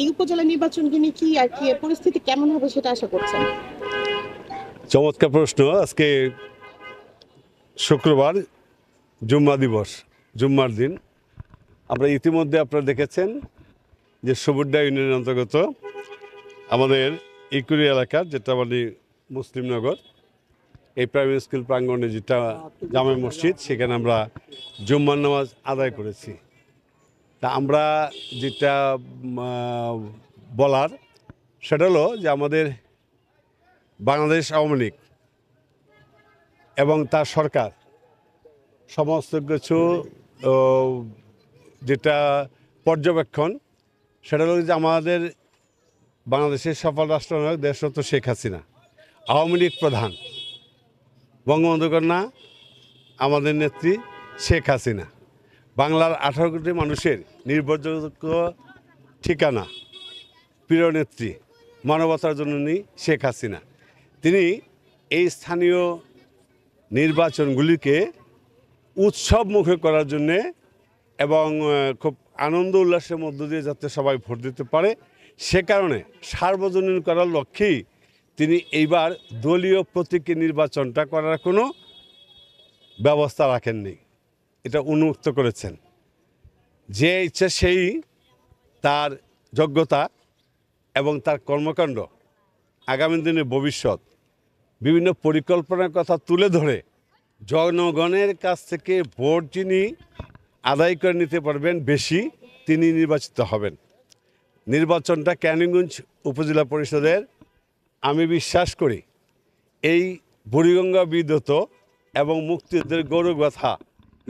এই উপজেলা নির্বাচনকে নিয়ে কি আর কি পরিস্থিতি কেমন হবে সেটা আশা করছেন? চমৎকার প্রশ্ন। আজকে শুক্রবার, জুম্মা দিবস, জুম্মার দিন। আমরা ইতিমধ্যে আপনারা দেখেছেন যে সবুরডা ইউনিয়নের অন্তর্গত আমাদের ইকুরি এলাকার, যেটা মানে মুসলিমনগর, এই প্রাইমারি স্কুল প্রাঙ্গণে যেটা জামে মসজিদ, সেখানে আমরা জুম্মার নামাজ আদায় করেছি। তা আমরা যেটা বলার সেটা হলো যে আমাদের বাংলাদেশ আওয়ামী লীগ এবং তার সরকার সমস্ত কিছু যেটা পর্যবেক্ষণ, সেটা হলো যে আমাদের বাংলাদেশের সফল রাষ্ট্রনায়ক দেশরত্ন শেখ হাসিনা, আওয়ামী লীগ প্রধান বঙ্গবন্ধু কন্যা আমাদের নেত্রী শেখ হাসিনা, বাংলার 18 কোটি মানুষের নির্ভরযোগ্য ঠিকানা, প্রিয় নেত্রী, মানবতার জননী শেখ হাসিনা। তিনি এই স্থানীয় নির্বাচনগুলিকে উৎসবমুখী করার জন্যে এবং খুব আনন্দ উল্লাসের মধ্য দিয়ে যাতে সবাই ভোট দিতে পারে, সে কারণে সার্বজনীন করার লক্ষ্যেই তিনি এইবার দলীয় প্রতীকী নির্বাচনটা করার কোনো ব্যবস্থা রাখেননি। এটা উন্মুক্ত করেছেন। যে ইচ্ছা সেই তার যোগ্যতা এবং তার কর্মকাণ্ড, আগামী দিনের ভবিষ্যৎ, বিভিন্ন পরিকল্পনার কথা তুলে ধরে জনগণের কাছ থেকে ভোট যিনি আদায় করে নিতে পারবেন বেশি, তিনি নির্বাচিত হবেন। নির্বাচনটা ক্যানিগঞ্জ উপজেলা পরিষদের, আমি বিশ্বাস করি এই বুড়িগঙ্গা বিদ্যুৎ এবং মুক্তিযুদ্ধের গৌরবগাথা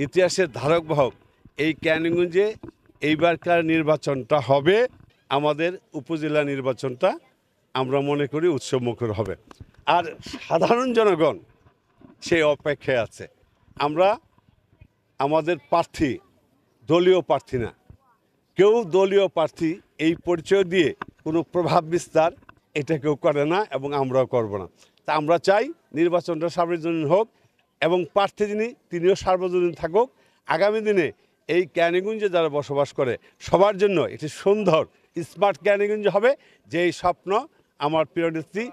ইতিহাসের ধারক বাহক এই ক্যানিগঞ্জে এইবারকার নির্বাচনটা হবে, আমাদের উপজেলা নির্বাচনটা আমরা মনে করি উৎসবমুখর হবে। আর সাধারণ জনগণ সেই অপেক্ষায় আছে। আমরা আমাদের প্রার্থী দলীয় প্রার্থী না, কেউ দলীয় প্রার্থী এই পরিচয় দিয়ে কোনো প্রভাব বিস্তার এটা কেউ করে না এবং আমরাও করব না। তা আমরা চাই নির্বাচনটা সার্বজনীন হোক এবং প্রার্থী তিনিও সার্বজনীন থাকুক। আগামী দিনে এই ক্যানিগঞ্জে যারা বসবাস করে সবার জন্য একটি সুন্দর স্মার্ট ক্যানিগঞ্জ হবে, যেই স্বপ্ন আমার প্রিয় নেত্রী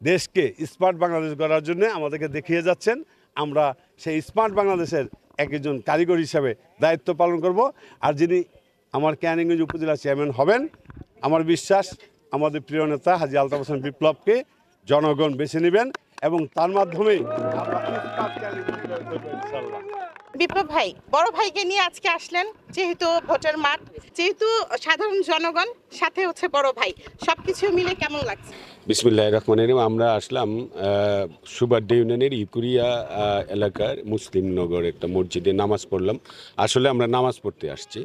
দেশকে স্মার্ট বাংলাদেশ গড়ার জন্য আমাদেরকে দেখিয়ে যাচ্ছেন। আমরা সেই স্মার্ট বাংলাদেশের একজন কারিগর হিসাবে দায়িত্ব পালন করব। আর যিনি আমার ক্যানিগঞ্জ উপজেলা চেয়ারম্যান হবেন, আমার বিশ্বাস আমাদের প্রিয় নেতা হাজী আলতাফ হোসেন বিপ্লবকে জনগণ বেছে নেবেন এবং তার মাধ্যমেই ইনশাআল্লাহ। বিপ্লব ভাই, বড় ভাইকে নিয়ে আজকে আসলেন, যেহেতু ভোটের মাঠ, যেহেতু সাধারণ জনগণ, সাথে হচ্ছে বড় ভাই, সবকিছু মিলে কেমন লাগছে? বিসমিল্লাহির রহমানির রহিম। আমরা আসলাম সুবাড্ডা ইউনিয়নের ইকুরিয়া এলাকার মুসলিমনগর একটা মসজিদে নামাজ পড়লাম। আসলে আমরা নামাজ পড়তে আসছি,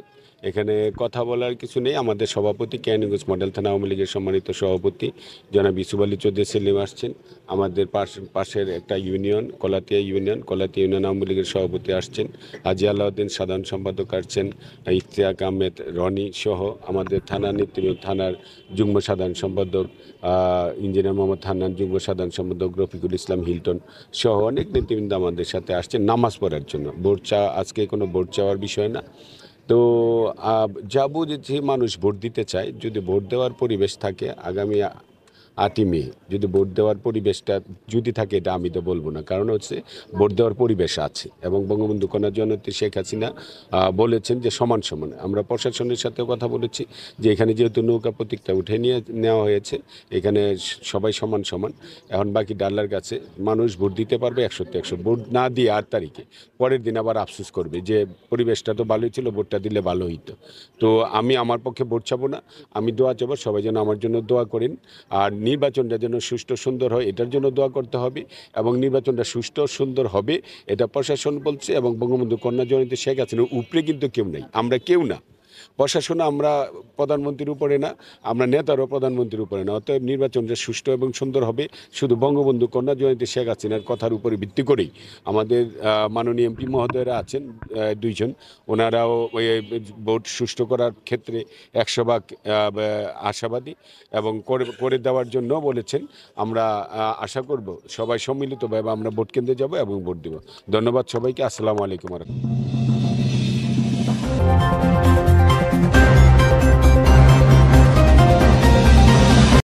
এখানে কথা বলার কিছু নেই। আমাদের সভাপতি ক্যানিগঞ্জ মডেল থানা আওয়ামী লীগের সম্মানিত সভাপতি জনাব ইউসুফ আলী চৌধুরী সেলিম আসছেন। আমাদের পাশের একটা ইউনিয়ন কলাতিয়া ইউনিয়ন আওয়ামী লীগের সভাপতি আসছেন। হাজি আলাউদ্দিন সাধারণ সম্পাদক আসছেন, ইফতিয়াক আহমেদ রনি সহ আমাদের থানার যুগ্ম সাধারণ সম্পাদক ইঞ্জিনিয়ার মোহাম্মদ হান্নান, যুগ্ম সাধারণ সম্পাদক রফিকুল ইসলাম হিলটন সহ অনেক নেতৃবৃন্দ আমাদের সাথে আসছেন নামাজ পড়ার জন্য। আজকে কোনো ভোট চাওয়ার বিষয় না। তো যা বুঝেছি, মানুষ ভোট দিতে চায়। যদি ভোট দেওয়ার পরিবেশ থাকে, আগামী 8ই মে যদি ভোট দেওয়ার পরিবেশটা যদি থাকে, এটা আমি তো বলবো না, কারণ হচ্ছে ভোট দেওয়ার পরিবেশ আছে এবং বঙ্গবন্ধু কন্যা জননেত্রী শেখ হাসিনা বলেছেন যে সমান সমান। আমরা প্রশাসনের সাথেও কথা বলেছি যে এখানে যেহেতু নৌকা প্রতীকটা উঠে নেওয়া হয়েছে, এখানে সবাই সমান সমান। এখন বাকি ডাল্লার কাছে, মানুষ ভোট দিতে পারবে 100-100। ভোট না দিয়ে 8 তারিখে পরের দিন আবার আফসোস করবে যে পরিবেশটা তো ভালোই ছিল, ভোটটা দিলে ভালো হইতো। তো আমি আমার পক্ষে ভোট চাবো না, আমি দোয়া চাবো সবাই যেন আমার জন্য দোয়া করেন। আর নির্বাচনটা যেন সুষ্ঠু সুন্দর হয়, এটার জন্য দোয়া করতে হবে। এবং নির্বাচনটা সুষ্ঠু সুন্দর হবে এটা প্রশাসন বলছে, এবং বঙ্গবন্ধু কন্যা জননেত্রী শেখ হাসিনার উপরে কিন্তু কেউ নেই, আমরা কেউ না। প্রশাসন আমরা প্রধানমন্ত্রীর উপরে না, আমরা নেতারও প্রধানমন্ত্রীর উপরে না। অতএব নির্বাচনটা সুষ্ঠু এবং সুন্দর হবে শুধু বঙ্গবন্ধু কন্যা জয়ন্তী শেখ হাসিনার কথার উপরে ভিত্তি করেই। আমাদের মাননীয় এমপি মহোদয়রা আছেন 2 জন, ওনারাও ওই ভোট সুষ্ঠু করার ক্ষেত্রে 100% আশাবাদী এবং করে দেওয়ার জন্য বলেছেন। আমরা আশা করব সবাই সম্মিলিতভাবে আমরা ভোট কেন্দ্রে যাব এবং ভোট দেব। ধন্যবাদ সবাইকে। আসসালামু আলাইকুম।